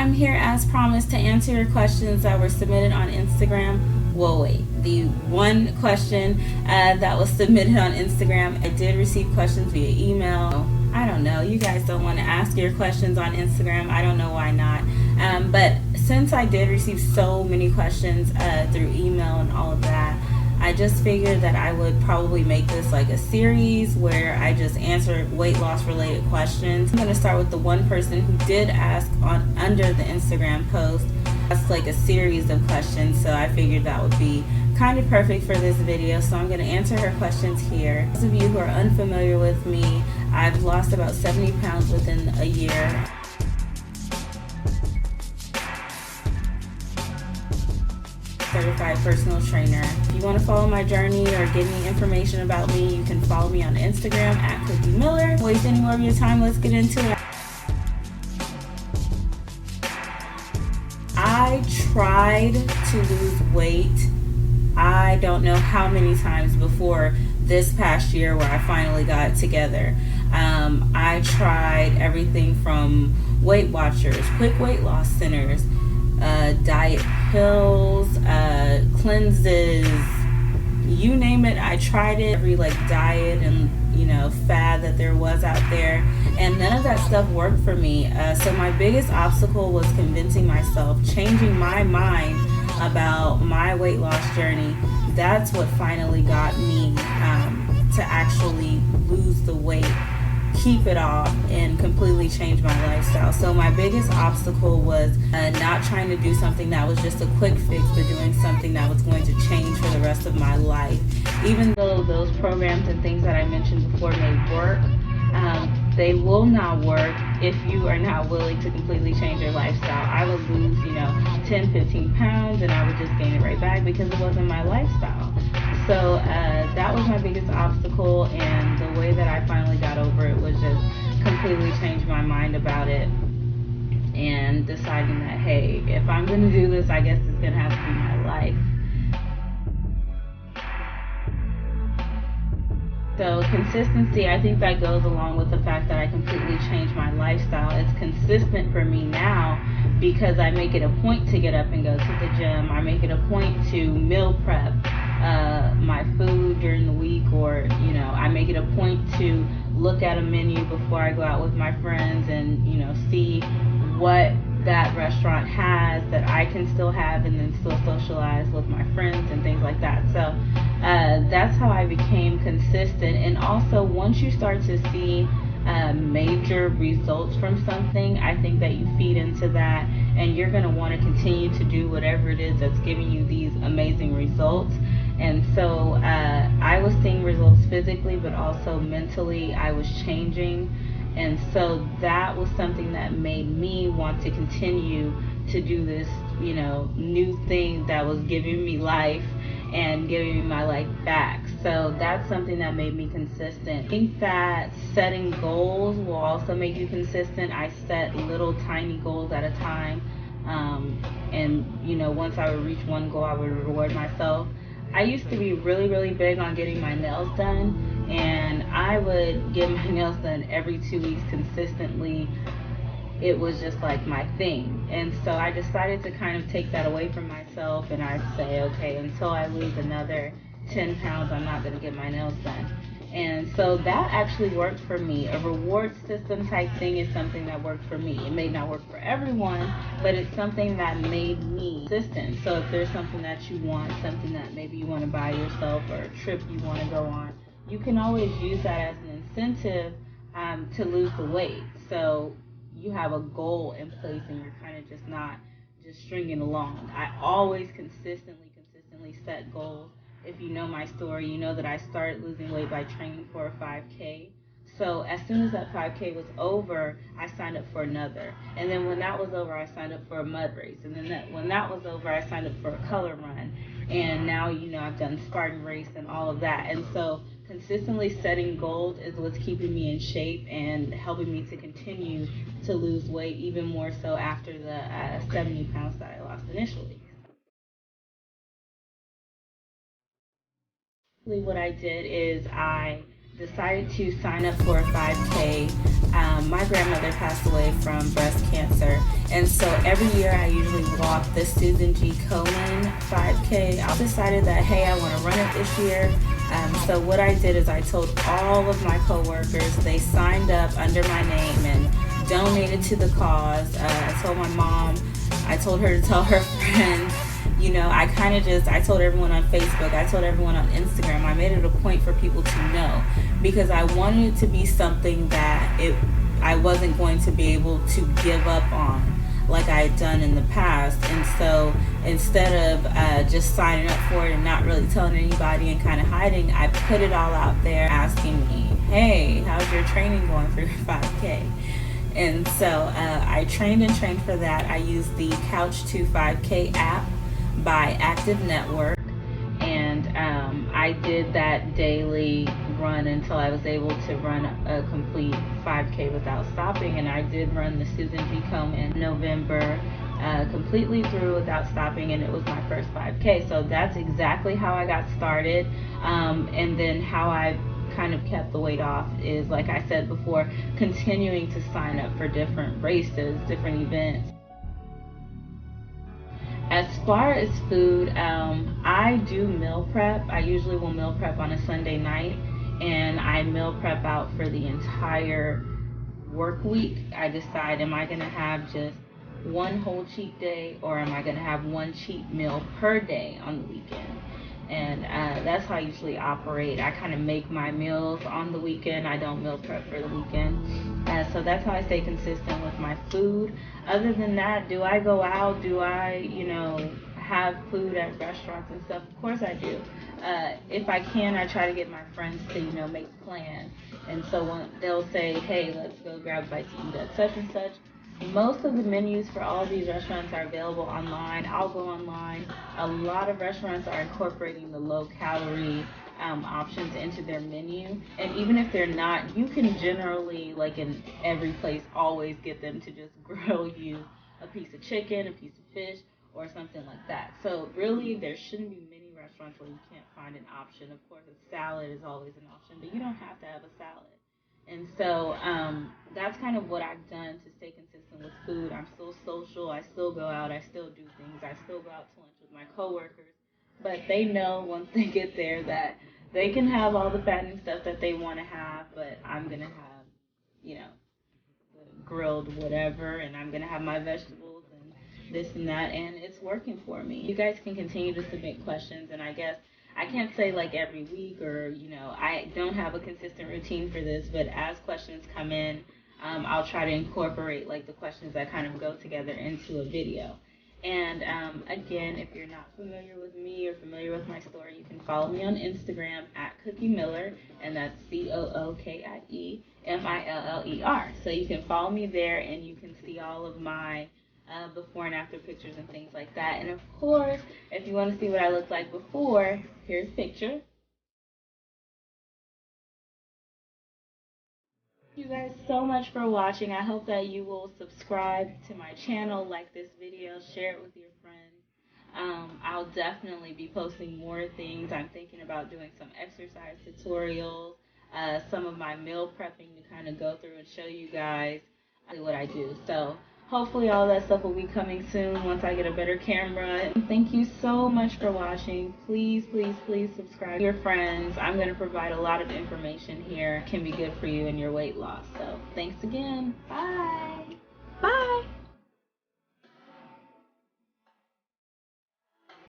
I'm here as promised to answer your questions that were submitted on Instagram. Well, wait, the one question that was submitted on Instagram, I did receive questions via email. I don't know, you guys don't want to ask your questions on Instagram. I don't know why not. But since I did receive so many questions through email and all of that, I just figured that I would probably make this like a series where I just answer weight loss related questions. I'm going to start with the one person who did ask on under the Instagram post. That's like a series of questions, so I figured that would be kind of perfect for this video. So I'm going to answer her questions here. Those of you who are unfamiliar with me, I've lost about 70 pounds within a year. Certified personal trainer. If you want to follow my journey or get any information about me, you can follow me on Instagram at Cookie Miller. Waste any more of your time, let's get into it. I tried to lose weight, I don't know how many times before this past year where I finally got it together. I tried everything from Weight Watchers, quick weight loss centers, diet pills, cleanses, you name it, I tried it. Every like diet and fad that there was out there, and none of that stuff worked for me. So my biggest obstacle was convincing myself, changing my mind about my weight loss journey. That's what finally got me to actually lose the weight, keep it off, and completely change my lifestyle. So my biggest obstacle was not trying to do something that was just a quick fix, but doing something that was going to change for the rest of my life. Even though those programs and things that I mentioned before may work, they will not work if you are not willing to completely change your lifestyle. I would lose 10, 15 pounds and I would just gain it right back because it wasn't my lifestyle. So that was my biggest obstacle, and the way that I finally got over it was just completely change my mind about it and deciding that, hey, if I'm going to do this, I guess it's going to have to be my life. So consistency, I think that goes along with the fact that I completely changed my lifestyle. It's consistent for me now because I make it a point to get up and go to the gym. I make it a point to meal prep my food during the week, or I make it a point to look at a menu before I go out with my friends and see what that restaurant has that I can still have and then still socialize with my friends and things like that. So that's how I became consistent. And also, once you start to see major results from something, I think that you feed into that and you're going to want to continue to do whatever it is that's giving you these amazing results. And so I was seeing results physically, but also mentally I was changing. And so that was something that made me want to continue to do this, new thing that was giving me life and giving me my life back. So that's something that made me consistent. I think that setting goals will also make you consistent. I set little tiny goals at a time. And once I would reach one goal, I would reward myself. I used to be really, really big on getting my nails done, and I would get my nails done every 2 weeks consistently. It was just like my thing. And so I decided to kind of take that away from myself, and I'd say, okay, until I lose another 10 pounds, I'm not going to get my nails done. And so that actually worked for me. A reward system type thing is something that worked for me. It may not work for everyone, but it's something that made me consistent. So if there's something that you want, something that maybe you want to buy yourself, or a trip you want to go on, you can always use that as an incentive to lose the weight. So you have a goal in place and you're kind of just not just stringing along. I always consistently set goals. If you know my story, you know that I started losing weight by training for a 5K. So as soon as that 5K was over, I signed up for another. And then when that was over, I signed up for a mud race. And then when that was over, I signed up for a color run. And now, I've done Spartan race and all of that. And so consistently setting goals is what's keeping me in shape and helping me to continue to lose weight, even more so after the 70 pounds that I lost initially. What I did is I decided to sign up for a 5K. My grandmother passed away from breast cancer, and so every year I usually walk the Susan G. Komen 5K. I decided that, hey, I want to run it this year. So what I did is I told all of my coworkers, they signed up under my name and donated to the cause. I told my mom, I told her to tell her friends. You know, I told everyone on Facebook, I told everyone on Instagram, I made it a point for people to know, because I wanted it to be something that I wasn't going to be able to give up on like I had done in the past. And so instead of just signing up for it and not really telling anybody and kind of hiding, I put it all out there asking me, hey, how's your training going for your 5K? And so I trained for that. I used the Couch to 5K app by Active Network, and I did that daily run until I was able to run a complete 5K without stopping. And I did run the Susan G. Komen in November completely through without stopping, and it was my first 5K. So that's exactly how I got started, and then how I kind of kept the weight off is, like I said before, continuing to sign up for different races, different events. As far as food, I do meal prep. I usually will meal prep on a Sunday night, and I meal prep out for the entire work week. I decide, am I going to have just one whole cheat day, or am I going to have one cheat meal per day on the weekend? And that's how I usually operate. I kind of make my meals on the weekend. I don't meal prep for the weekend. So that's how I stay consistent with my food. Other than that, do I go out? Do I, have food at restaurants and stuff? Of course I do. If I can, I try to get my friends to, make plans. And so when they'll say, hey, let's go grab a bite to eat at such and such. Most of the menus for all of these restaurants are available online. I'll go online. A lot of restaurants are incorporating the low-calorie options into their menu. And even if they're not, you can generally, like in every place, always get them to just grill you a piece of chicken, a piece of fish, or something like that. So really, there shouldn't be many restaurants where you can't find an option. Of course, a salad is always an option, but you don't have to have a salad. And so that's kind of what I've done to stay consistent with food. I'm still social. I still go out. I still do things. I still go out to lunch with my coworkers. But they know once they get there that they can have all the fattening stuff that they want to have, but I'm going to have, the grilled whatever, and I'm going to have my vegetables and this and that, and it's working for me. You guys can continue to submit questions, and I guess I can't say like every week, or I don't have a consistent routine for this, but as questions come in, I'll try to incorporate like the questions that kind of go together into a video. And again, if you're not familiar with me or familiar with my story, you can follow me on Instagram at Cookie Miller, and that's COOKIEMILLER. So you can follow me there, and you can see all of my before and after pictures and things like that. And of course, if you want to see what I looked like before, here's a picture. Thank you guys so much for watching. I hope that you will subscribe to my channel, like this video, share it with your friends. I'll definitely be posting more things. I'm thinking about doing some exercise tutorials, some of my meal prepping to kind of go through and show you guys what I do. So hopefully all that stuff will be coming soon once I get a better camera. Thank you so much for watching. Please, please, please subscribe to your friends. I'm going to provide a lot of information here. It can be good for you in your weight loss. So thanks again. Bye.